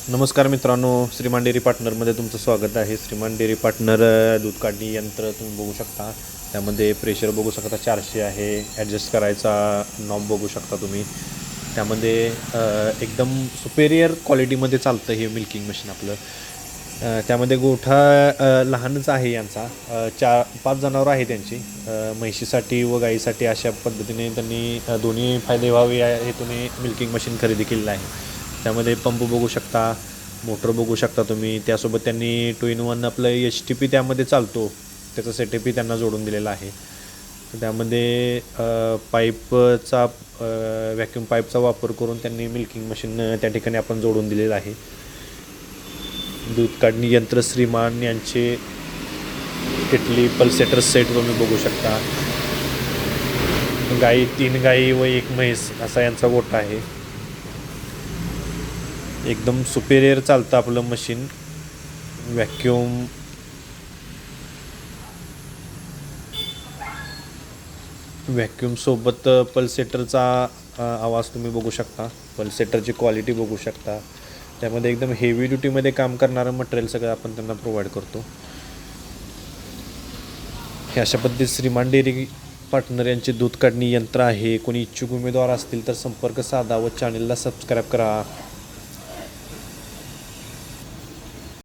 नमस्कार मित्रांनो, श्रीमान डेअरी पार्टनरमध्ये तुमचं स्वागत आहे. श्रीमान डेअरी पार्टनर दूध काढणी यंत्र तुम्ही बघू शकता. त्यामध्ये प्रेशर बघू शकता 400 आहे. ॲडजस्ट करायचा नॉब बघू शकता तुम्ही. त्यामध्ये एकदम सुपेरियर क्वालिटीमध्ये चालतं हे मिल्किंग मशीन आपलं. त्यामध्ये गोठा लहानच आहे यांचा. 4-5 जनावरं आहे त्यांची. म्हैशीसाठी व गाईसाठी अशा पद्धतीने त्यांनी दोन्ही फायदे व्हावे या हेतूने मिल्किंग मशीन खरेदी केलेलं आहे. त्यामध्ये पंप बघू शकता, मोटर बघू शकता तुम्ही. त्यासोबत त्यांनी 2-in-1 आपलं HTP त्यामध्ये चालतो, त्याचा सेटअपही त्यांना जोडून दिलेला आहे. तर त्यामध्ये पाईपचा व्हॅक्यूम पाईपचा वापर करून त्यांनी मिल्किंग मशीन त्या ठिकाणी आपण जोडून दिलेलं आहे. दूध काढणी यंत्र श्रीमान यांचे किटली पल्सेटर सेट तुम्ही बघू शकता. गाई 3 गाई व 1 म्हैस असा यांचा गोठा आहे. एकदम सुपेरियर चालतं आपलं मशीन. व्हॅक्यूम सोबत पल्सेटरचा आवाज तुम्ही बघू शकता. पल्सेटरची क्वालिटी बघू शकता. त्यामध्ये एकदम हेवी ड्युटीमध्ये काम करणारं मटेरियल सगळं आपण त्यांना प्रोव्हाइड करतो. हे अशा पद्धतीत श्रीमान डेअरी पार्टनर यांचे दूध काढणी यंत्र आहे. कोणी इच्छुक उमेदवार असतील तर संपर्क साधा व चॅनलला सबस्क्राईब करा.